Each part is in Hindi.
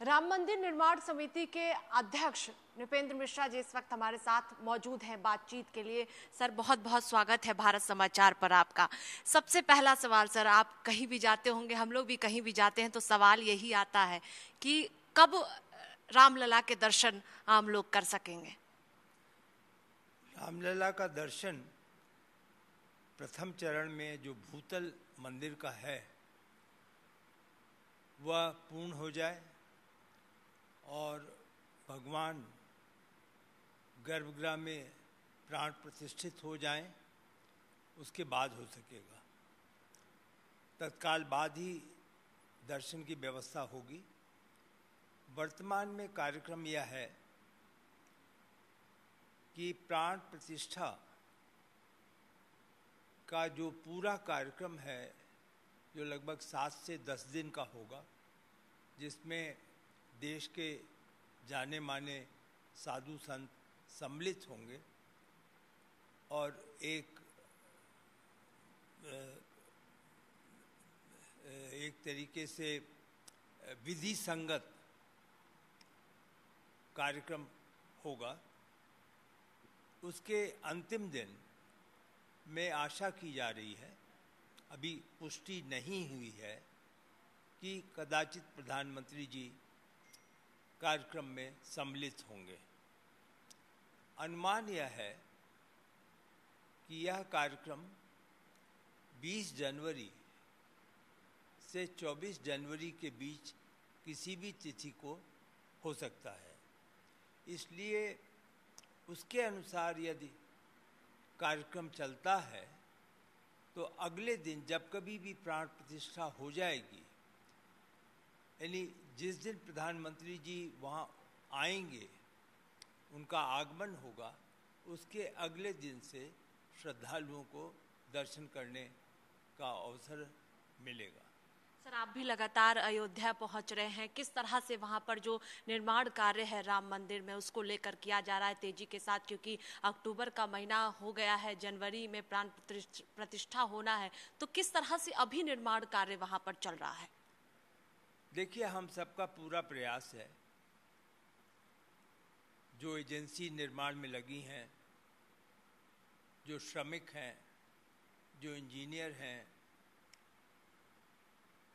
राम मंदिर निर्माण समिति के अध्यक्ष नृपेंद्र मिश्रा जी इस वक्त हमारे साथ मौजूद हैं बातचीत के लिए। सर, बहुत बहुत स्वागत है भारत समाचार पर आपका। सबसे पहला सवाल सर, आप कहीं भी जाते होंगे, हम लोग भी कहीं भी जाते हैं तो सवाल यही आता है कि कब रामलला के दर्शन आम लोग कर सकेंगे? रामलला का दर्शन प्रथम चरण में जो भूतल मंदिर का है वह पूर्ण हो जाए और भगवान गर्भगृह में प्राण प्रतिष्ठित हो जाएं, उसके बाद हो सकेगा। तत्काल बाद ही दर्शन की व्यवस्था होगी। वर्तमान में कार्यक्रम यह है कि प्राण प्रतिष्ठा का जो पूरा कार्यक्रम है, जो लगभग 7 से 10 दिन का होगा, जिसमें देश के जाने माने साधु संत सम्मिलित होंगे और एक तरीके से विधि संगत कार्यक्रम होगा। उसके अंतिम दिन में आशा की जा रही है, अभी पुष्टि नहीं हुई है, कि कदाचित प्रधानमंत्री जी कार्यक्रम में सम्मिलित होंगे। अनुमान यह है कि यह कार्यक्रम 20 जनवरी से 24 जनवरी के बीच किसी भी तिथि को हो सकता है। इसलिए उसके अनुसार यदि कार्यक्रम चलता है तो अगले दिन जब कभी भी प्राण प्रतिष्ठा हो जाएगी, यानी जिस दिन प्रधानमंत्री जी वहाँ आएंगे, उनका आगमन होगा, उसके अगले दिन से श्रद्धालुओं को दर्शन करने का अवसर मिलेगा। सर, आप भी लगातार अयोध्या पहुंच रहे हैं, किस तरह से वहां पर जो निर्माण कार्य है राम मंदिर में उसको लेकर किया जा रहा है तेजी के साथ, क्योंकि अक्टूबर का महीना हो गया है, जनवरी में प्राण प्रतिष्ठा होना है, तो किस तरह से अभी निर्माण कार्य वहां पर चल रहा है? देखिए, हम सबका पूरा प्रयास है, जो एजेंसी निर्माण में लगी हैं, जो श्रमिक हैं, जो इंजीनियर हैं,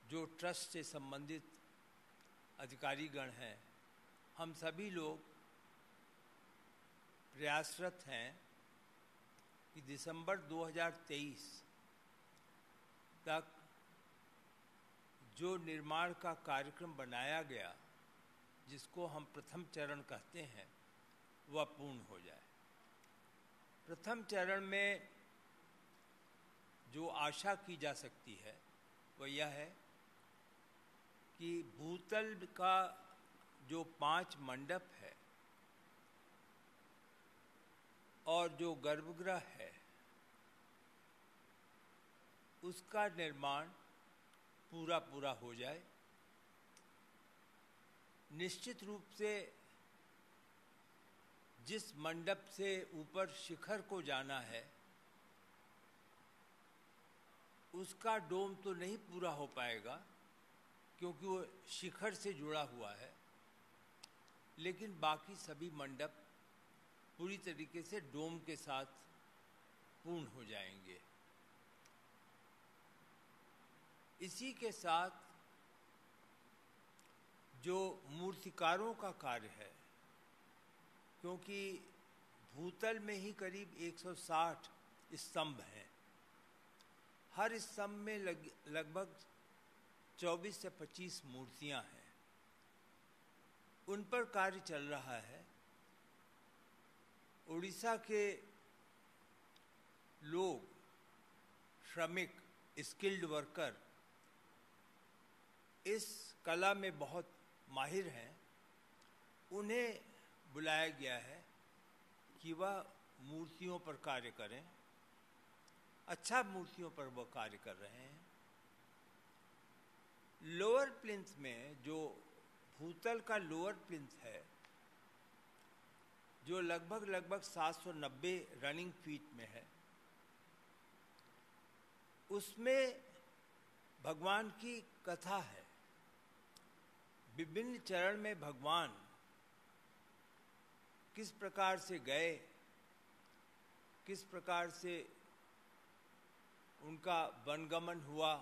जो ट्रस्ट से संबंधित अधिकारीगण हैं, हम सभी लोग प्रयासरत हैं कि दिसंबर 2023 तक जो निर्माण का कार्यक्रम बनाया गया, जिसको हम प्रथम चरण कहते हैं, वह पूर्ण हो जाए। प्रथम चरण में जो आशा की जा सकती है वह यह है कि भूतल का जो 5 मंडप है और जो गर्भगृह है, उसका निर्माण पूरा हो जाए। निश्चित रूप से जिस मंडप से ऊपर शिखर को जाना है, उसका डोम तो नहीं पूरा हो पाएगा क्योंकि वो शिखर से जुड़ा हुआ है, लेकिन बाकी सभी मंडप पूरी तरीके से डोम के साथ पूर्ण हो जाएंगे। इसी के साथ जो मूर्तिकारों का कार्य है, क्योंकि भूतल में ही करीब 160 स्तंभ हैं, हर स्तंभ में लगभग 24 से 25 मूर्तियां हैं, उन पर कार्य चल रहा है। उड़ीसा के लोग, श्रमिक, स्किल्ड वर्कर इस कला में बहुत माहिर हैं। उन्हें बुलाया गया है कि वह मूर्तियों पर कार्य करें। अच्छा, मूर्तियों पर वह कार्य कर रहे हैं। लोअर प्लिंथ में जो भूतल का लोअर प्लिंथ है, जो लगभग 790 रनिंग फीट में है, उसमें भगवान की कथा है। विभिन्न चरण में भगवान किस प्रकार से गए, किस प्रकार से उनका वनगमन हुआ,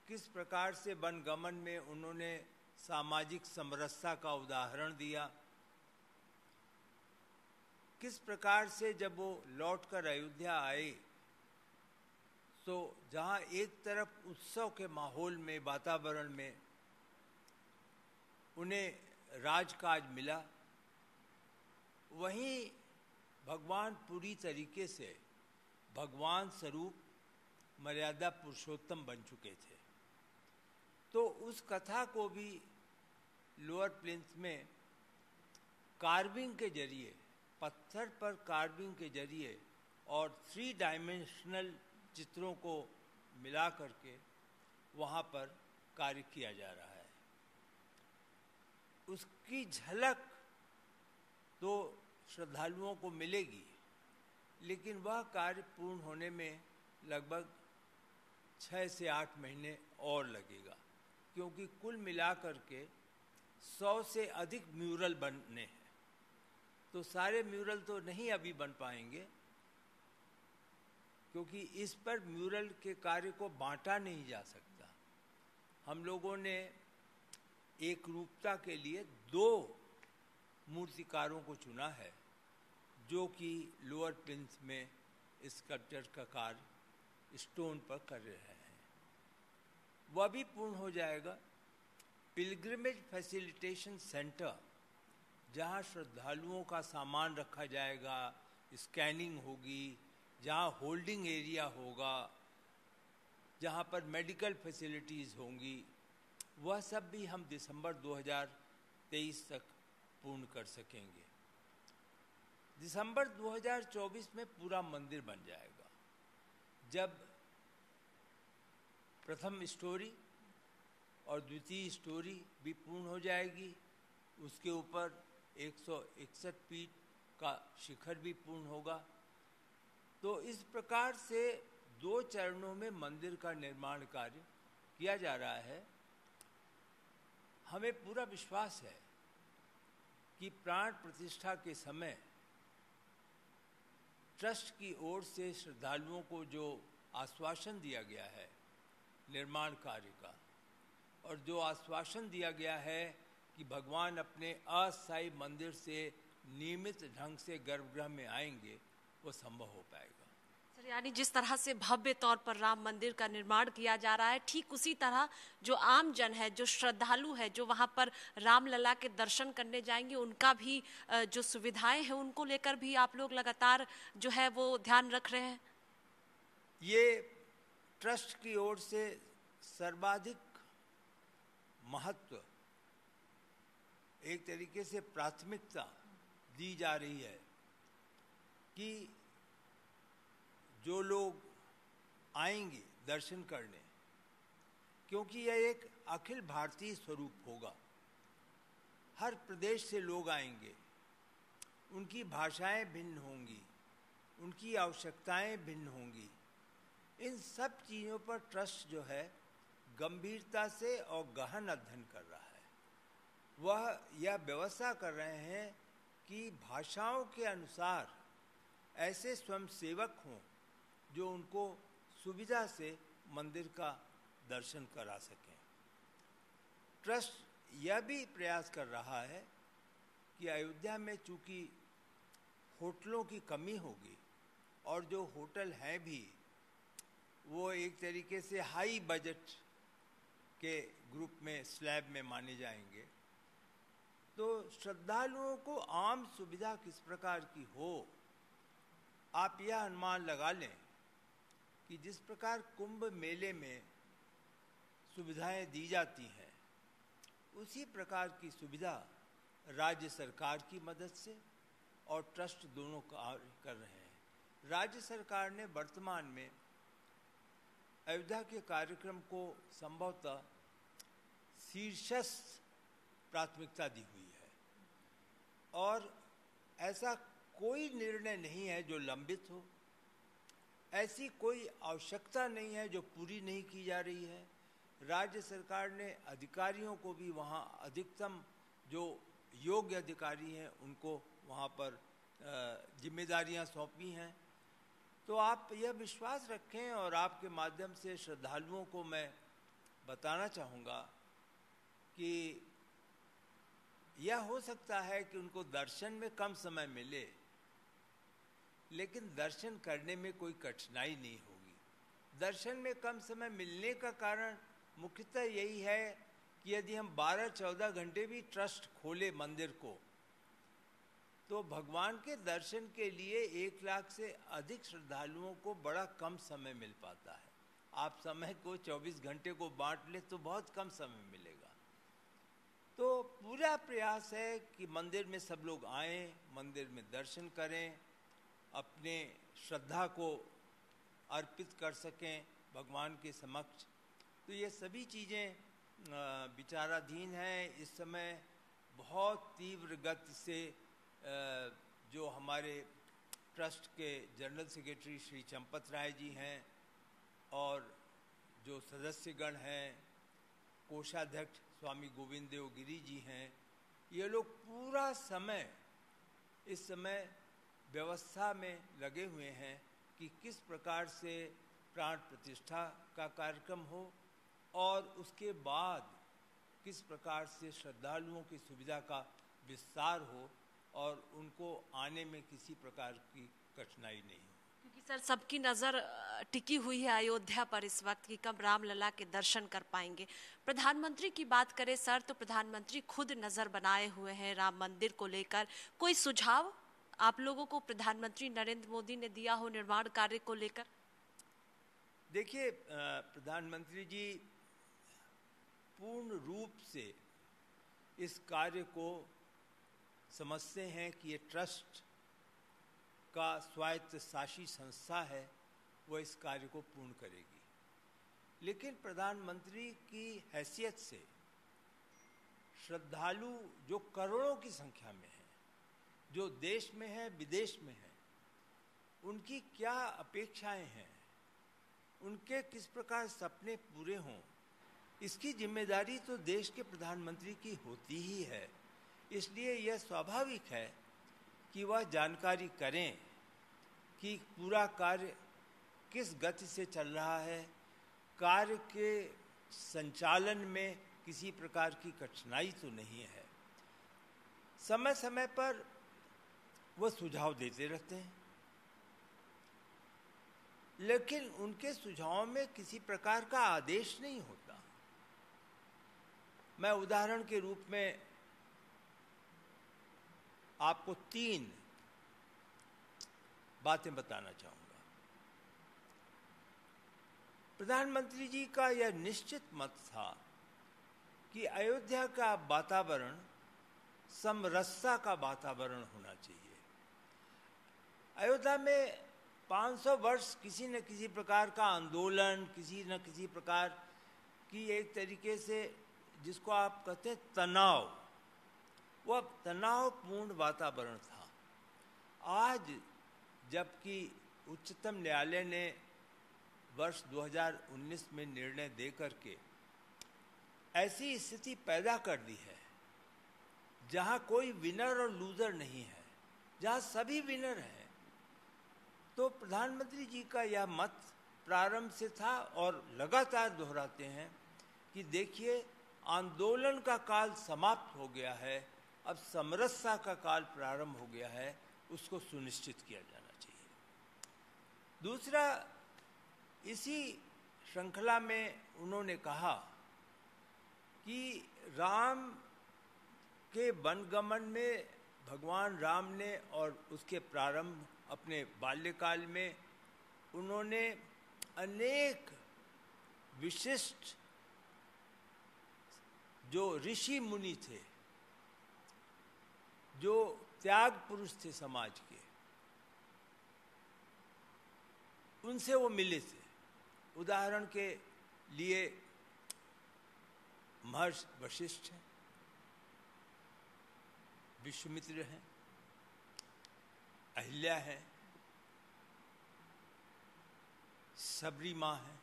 किस प्रकार से वनगमन में उन्होंने सामाजिक समरसता का उदाहरण दिया, किस प्रकार से जब वो लौटकर अयोध्या आए तो जहाँ एक तरफ उत्सव के माहौल में, वातावरण में उन्हें राजकाज मिला, वहीं भगवान पूरी तरीके से भगवान स्वरूप मर्यादा पुरुषोत्तम बन चुके थे। तो उस कथा को भी लोअर प्लिंथ में कार्विंग के जरिए, पत्थर पर कार्विंग के जरिए और 3 डायमेंशनल चित्रों को मिला करके वहाँ पर कार्य किया जा रहा है। उसकी झलक तो श्रद्धालुओं को मिलेगी, लेकिन वह कार्य पूर्ण होने में लगभग 6 से 8 महीने और लगेगा, क्योंकि कुल मिलाकर के 100 से अधिक म्यूरल बनने हैं। तो सारे म्यूरल तो नहीं अभी बन पाएंगे, क्योंकि इस पर म्यूरल के कार्य को बांटा नहीं जा सकता। हम लोगों ने एक रूपता के लिए 2 मूर्तिकारों को चुना है, जो कि लोअर प्लिंथ में स्कल्पचर का कार्य स्टोन पर कर रहे हैं। वह भी पूर्ण हो जाएगा। पिलग्रिमेज फैसिलिटेशन सेंटर, जहाँ श्रद्धालुओं का सामान रखा जाएगा, स्कैनिंग होगी, जहाँ होल्डिंग एरिया होगा, जहाँ पर मेडिकल फैसिलिटीज़ होंगी, वह सब भी हम दिसंबर 2023 तक पूर्ण कर सकेंगे। दिसंबर 2024 में पूरा मंदिर बन जाएगा, जब प्रथम स्टोरी और द्वितीय स्टोरी भी पूर्ण हो जाएगी। उसके ऊपर 161 फीट का शिखर भी पूर्ण होगा। तो इस प्रकार से 2 चरणों में मंदिर का निर्माण कार्य किया जा रहा है। हमें पूरा विश्वास है कि प्राण प्रतिष्ठा के समय ट्रस्ट की ओर से श्रद्धालुओं को जो आश्वासन दिया गया है निर्माण कार्य का, और जो आश्वासन दिया गया है कि भगवान अपने अस्थायी मंदिर से नियमित ढंग से गर्भगृह में आएंगे, वो संभव हो पाएगा। सर, यानी जिस तरह से भव्य तौर पर राम मंदिर का निर्माण किया जा रहा है, ठीक उसी तरह जो आम जन है, जो श्रद्धालु है, जो वहां पर रामलला के दर्शन करने जाएंगे, उनका भी जो सुविधाएं हैं उनको लेकर भी आप लोग लगातार जो है वो ध्यान रख रहे हैं। ये ट्रस्ट की ओर से सर्वाधिक महत्व, एक तरीके से प्राथमिकता दी जा रही है कि जो लोग आएंगे दर्शन करने, क्योंकि यह एक अखिल भारतीय स्वरूप होगा, हर प्रदेश से लोग आएंगे, उनकी भाषाएं भिन्न होंगी, उनकी आवश्यकताएं भिन्न होंगी। इन सब चीज़ों पर ट्रस्ट जो है गंभीरता से और गहन अध्ययन कर रहा है। वह यह व्यवस्था कर रहे हैं कि भाषाओं के अनुसार ऐसे स्वयंसेवक हों जो उनको सुविधा से मंदिर का दर्शन करा सकें। ट्रस्ट यह भी प्रयास कर रहा है कि अयोध्या में चूँकि होटलों की कमी होगी, और जो होटल हैं भी वो एक तरीके से हाई बजट के ग्रुप में, स्लैब में माने जाएंगे, तो श्रद्धालुओं को आम सुविधा किस प्रकार की हो, आप यह अनुमान लगा लें कि जिस प्रकार कुंभ मेले में सुविधाएं दी जाती हैं, उसी प्रकार की सुविधा राज्य सरकार की मदद से और ट्रस्ट दोनों कार्य कर रहे हैं। राज्य सरकार ने वर्तमान में अयोध्या के कार्यक्रम को संभवतः शीर्षस्थ प्राथमिकता दी हुई है, और ऐसा कोई निर्णय नहीं है जो लंबित हो, ऐसी कोई आवश्यकता नहीं है जो पूरी नहीं की जा रही है। राज्य सरकार ने अधिकारियों को भी वहाँ अधिकतम जो योग्य अधिकारी हैं उनको वहाँ पर जिम्मेदारियाँ सौंपी हैं। तो आप यह विश्वास रखें, और आपके माध्यम से श्रद्धालुओं को मैं बताना चाहूँगा कि यह हो सकता है कि उनको दर्शन में कम समय मिले, लेकिन दर्शन करने में कोई कठिनाई नहीं होगी। दर्शन में कम समय मिलने का कारण मुख्यतः यही है कि यदि हम 12-14 घंटे भी ट्रस्ट खोले मंदिर को, तो भगवान के दर्शन के लिए 1 लाख से अधिक श्रद्धालुओं को बड़ा कम समय मिल पाता है। आप समय को 24 घंटे को बांट ले तो बहुत कम समय मिलेगा। तो पूरा प्रयास है कि मंदिर में सब लोग आएं, मंदिर में दर्शन करें, अपने श्रद्धा को अर्पित कर सकें भगवान के समक्ष। तो ये सभी चीज़ें विचाराधीन हैं। इस समय बहुत तीव्र गति से जो हमारे ट्रस्ट के जनरल सेक्रेटरी श्री चंपत राय जी हैं और जो सदस्यगण हैं, कोषाध्यक्ष स्वामी गोविंद देव गिरी जी हैं, ये लोग पूरा समय इस समय व्यवस्था में लगे हुए हैं कि किस प्रकार से प्राण प्रतिष्ठा का कार्यक्रम हो और उसके बाद किस प्रकार से श्रद्धालुओं की सुविधा का विस्तार हो और उनको आने में किसी प्रकार की कठिनाई नहीं हो। क्योंकि सर सबकी नज़र टिकी हुई है अयोध्या पर इस वक्त कि कब रामलला के दर्शन कर पाएंगे। प्रधानमंत्री की बात करें सर, तो प्रधानमंत्री खुद नज़र बनाए हुए हैं राम मंदिर को लेकर। कोई सुझाव आप लोगों को प्रधानमंत्री नरेंद्र मोदी ने दिया हो निर्माण कार्य को लेकर? देखिए, प्रधानमंत्री जी पूर्ण रूप से इस कार्य को समझते हैं कि ये ट्रस्ट का स्वायत्त शासी संस्था है, वह इस कार्य को पूर्ण करेगी। लेकिन प्रधानमंत्री की हैसियत से श्रद्धालु जो करोड़ों की संख्या में हैं, जो देश में हैं विदेश में हैं, उनकी क्या अपेक्षाएं हैं, उनके किस प्रकार सपने पूरे हों, इसकी जिम्मेदारी तो देश के प्रधानमंत्री की होती ही है। इसलिए यह स्वाभाविक है कि वह जानकारी करें कि पूरा कार्य किस गति से चल रहा है, कार्य के संचालन में किसी प्रकार की कठिनाई तो नहीं है। समय समय पर वह सुझाव देते रहते हैं, लेकिन उनके सुझावों में किसी प्रकार का आदेश नहीं होता। मैं उदाहरण के रूप में आपको 3 बातें बताना चाहूंगा। प्रधानमंत्री जी का यह निश्चित मत था कि अयोध्या का वातावरण समरसता का वातावरण होना चाहिए। अयोध्या में 500 वर्ष किसी न किसी प्रकार का आंदोलन, किसी न किसी प्रकार की एक तरीके से जिसको आप कहते हैं तनाव, वह तनावपूर्ण वातावरण था। आज जबकि उच्चतम न्यायालय ने वर्ष 2019 में निर्णय दे करके ऐसी स्थिति पैदा कर दी है जहां कोई विनर और लूजर नहीं है, जहां सभी विनर हैं, तो प्रधानमंत्री जी का यह मत प्रारंभ से था और लगातार दोहराते हैं कि देखिए, आंदोलन का काल समाप्त हो गया है, अब समरसता का काल प्रारंभ हो गया है, उसको सुनिश्चित किया जाना चाहिए। दूसरा, इसी श्रृंखला में उन्होंने कहा कि राम के वनगमन में भगवान राम ने और उसके प्रारंभ अपने बाल्यकाल में उन्होंने अनेक विशिष्ट जो ऋषि मुनि थे, जो त्याग पुरुष थे समाज के, उनसे वो मिले थे। उदाहरण के लिए महर्षि वशिष्ठ हैं, विश्वामित्र हैं, अहिल्या है, सबरी माँ है,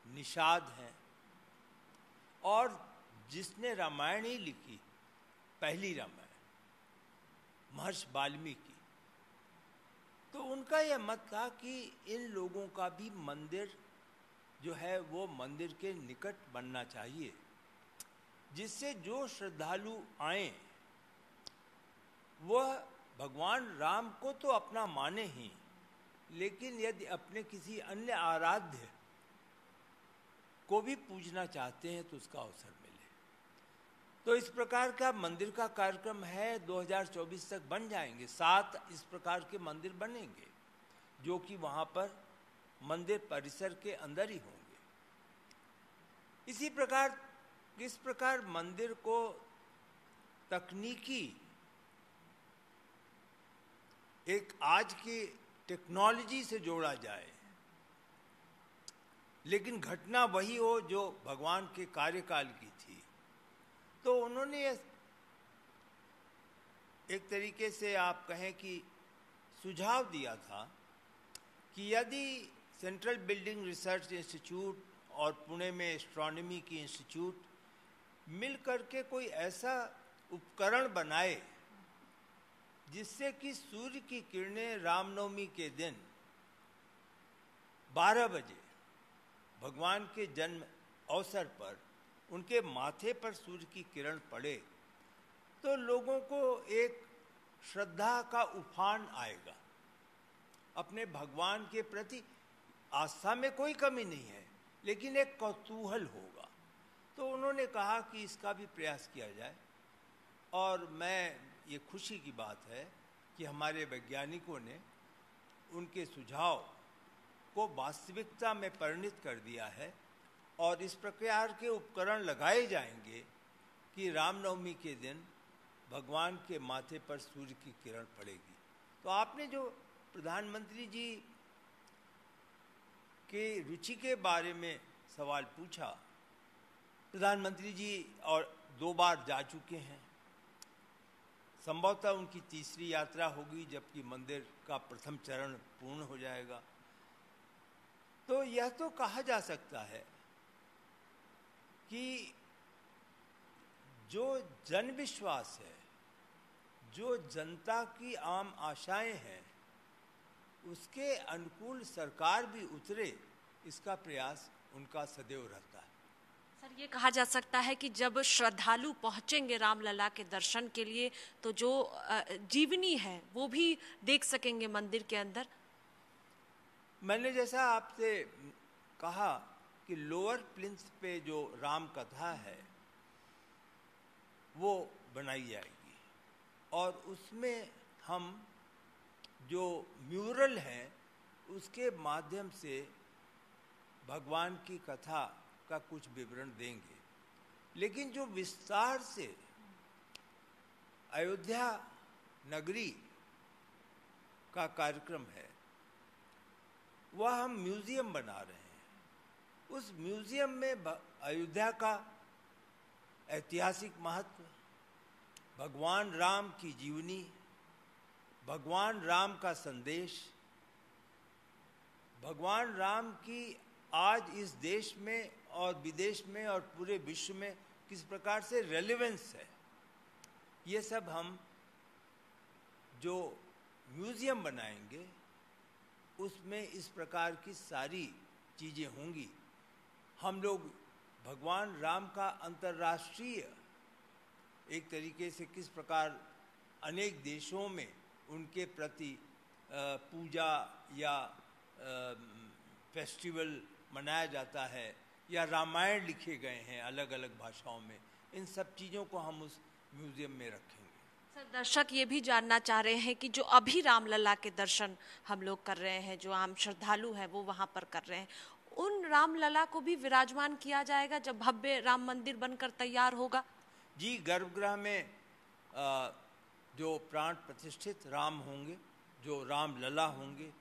निषाद हैं, और जिसने रामायण ही लिखी, पहली रामायण, महर्षि वाल्मीकि, तो उनका यह मत था कि इन लोगों का भी मंदिर जो है वो मंदिर के निकट बनना चाहिए, जिससे जो श्रद्धालु आए वह भगवान राम को तो अपना माने ही, लेकिन यदि अपने किसी अन्य आराध्य को भी पूजना चाहते हैं तो उसका अवसर मिले। तो इस प्रकार का मंदिर का कार्यक्रम है, 2024 तक बन जाएंगे 7 इस प्रकार के मंदिर बनेंगे, जो कि वहाँ पर मंदिर परिसर के अंदर ही होंगे। इस प्रकार मंदिर को तकनीकी एक आज की टेक्नोलॉजी से जोड़ा जाए, लेकिन घटना वही हो जो भगवान के कार्यकाल की थी। तो उन्होंने एक तरीके से आप कहें कि सुझाव दिया था कि यदि सेंट्रल बिल्डिंग रिसर्च इंस्टीट्यूट और पुणे में एस्ट्रोनॉमी की इंस्टीट्यूट मिल करके कोई ऐसा उपकरण बनाए जिससे कि सूर्य की किरणें रामनवमी के दिन 12 बजे भगवान के जन्म अवसर पर उनके माथे पर सूर्य की किरण पड़े, तो लोगों को एक श्रद्धा का उफान आएगा। अपने भगवान के प्रति आस्था में कोई कमी नहीं है, लेकिन एक कौतूहल होगा। तो उन्होंने कहा कि इसका भी प्रयास किया जाए, और ये खुशी की बात है कि हमारे वैज्ञानिकों ने उनके सुझाव को वास्तविकता में परिणत कर दिया है, और इस प्रकार के उपकरण लगाए जाएंगे कि रामनवमी के दिन भगवान के माथे पर सूर्य की किरण पड़ेगी। तो आपने जो प्रधानमंत्री जी के रुचि के बारे में सवाल पूछा, प्रधानमंत्री जी और 2 बार जा चुके हैं, संभवतः उनकी तीसरी यात्रा होगी, जबकि मंदिर का प्रथम चरण पूर्ण हो जाएगा। तो यह तो कहा जा सकता है कि जो जन विश्वास है, जो जनता की आम आशाएं हैं, उसके अनुकूल सरकार भी उतरे, इसका प्रयास उनका सदैव रहता है। सर, ये कहा जा सकता है कि जब श्रद्धालु पहुंचेंगे रामलला के दर्शन के लिए, तो जो जीवनी है वो भी देख सकेंगे मंदिर के अंदर। मैंने जैसा आपसे कहा कि लोअर प्लिंथ पे जो राम कथा है वो बनाई जाएगी, और उसमें हम जो म्यूरल हैं उसके माध्यम से भगवान की कथा का कुछ विवरण देंगे। लेकिन जो विस्तार से अयोध्या नगरी का कार्यक्रम है वह हम म्यूजियम बना रहे हैं। उस म्यूजियम में अयोध्या का ऐतिहासिक महत्व, भगवान राम की जीवनी, भगवान राम का संदेश, भगवान राम की आज इस देश में और विदेश में और पूरे विश्व में किस प्रकार से रेलेवेंस है, ये सब हम जो म्यूजियम बनाएंगे उसमें इस प्रकार की सारी चीज़ें होंगी। हम लोग भगवान राम का अंतर्राष्ट्रीय एक तरीके से किस प्रकार अनेक देशों में उनके प्रति पूजा या फेस्टिवल मनाया जाता है, या रामायण लिखे गए हैं अलग अलग भाषाओं में, इन सब चीज़ों को हम उस म्यूजियम में रखेंगे। सर, दर्शक ये भी जानना चाह रहे हैं कि जो अभी रामलला के दर्शन हम लोग कर रहे हैं, जो आम श्रद्धालु हैं वो वहाँ पर कर रहे हैं, उन रामलला को भी विराजमान किया जाएगा जब भव्य राम मंदिर बनकर तैयार होगा? जी, गर्भगृह में जो प्राण प्रतिष्ठित राम होंगे, जो रामलला होंगे,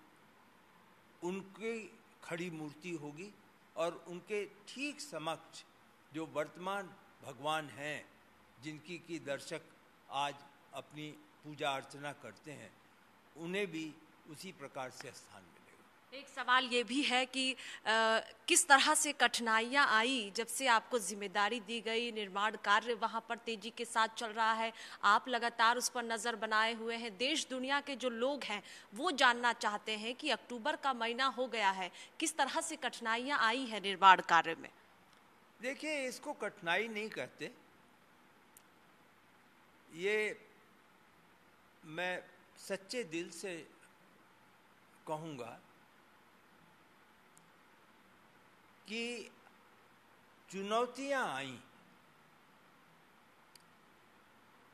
उनकी खड़ी मूर्ति होगी, और उनके ठीक समक्ष जो वर्तमान भगवान हैं जिनकी की दर्शक आज अपनी पूजा अर्चना करते हैं, उन्हें भी उसी प्रकार से स्थान मिलेगा। एक सवाल ये भी है कि किस तरह से कठिनाइयां आई जब से आपको जिम्मेदारी दी गई, निर्माण कार्य वहां पर तेजी के साथ चल रहा है, आप लगातार उस पर नजर बनाए हुए हैं। देश दुनिया के जो लोग हैं वो जानना चाहते हैं कि अक्टूबर का महीना हो गया है, किस तरह से कठिनाइयां आई है निर्माण कार्य में। देखिए, इसको कठिनाई नहीं कहते, ये मैं सच्चे दिल से कहूँगा कि चुनौतियां आई,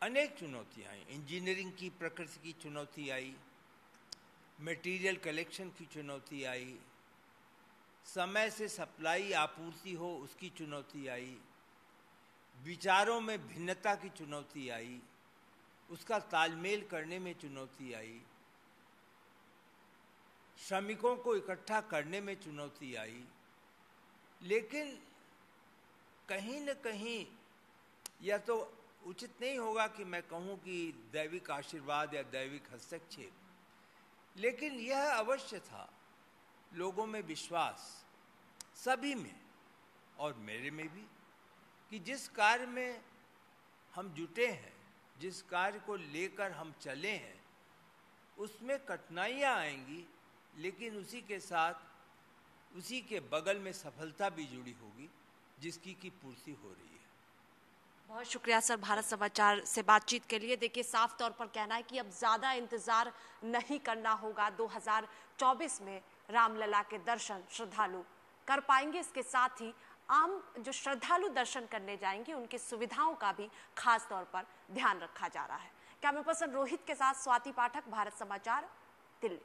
अनेक चुनौतियां आई। इंजीनियरिंग की प्रकृति की चुनौती आई, मटेरियल कलेक्शन की चुनौती आई, समय से सप्लाई आपूर्ति हो उसकी चुनौती आई, विचारों में भिन्नता की चुनौती आई, उसका तालमेल करने में चुनौती आई, श्रमिकों को इकट्ठा करने में चुनौती आई। लेकिन कहीं न कहीं, या तो उचित नहीं होगा कि मैं कहूं कि दैविक आशीर्वाद या दैविक हस्तक्षेप, लेकिन यह अवश्य था लोगों में विश्वास, सभी में और मेरे में भी, कि जिस कार्य में हम जुटे हैं, जिस कार्य को लेकर हम चले हैं, उसमें कठिनाइयां आएंगी, लेकिन उसी के साथ उसी के बगल में सफलता भी जुड़ी होगी जिसकी की पूर्ति हो रही है। बहुत शुक्रिया सर भारत समाचार से बातचीत के लिए। देखिए, साफ तौर पर कहना है कि अब ज्यादा इंतजार नहीं करना होगा। 2024 में रामलला के दर्शन श्रद्धालु कर पाएंगे। इसके साथ ही आम जो श्रद्धालु दर्शन करने जाएंगे उनकी सुविधाओं का भी खास तौर पर ध्यान रखा जा रहा है। कैमरा पर्सन रोहित के साथ स्वाति पाठक, भारत समाचार, दिल्ली।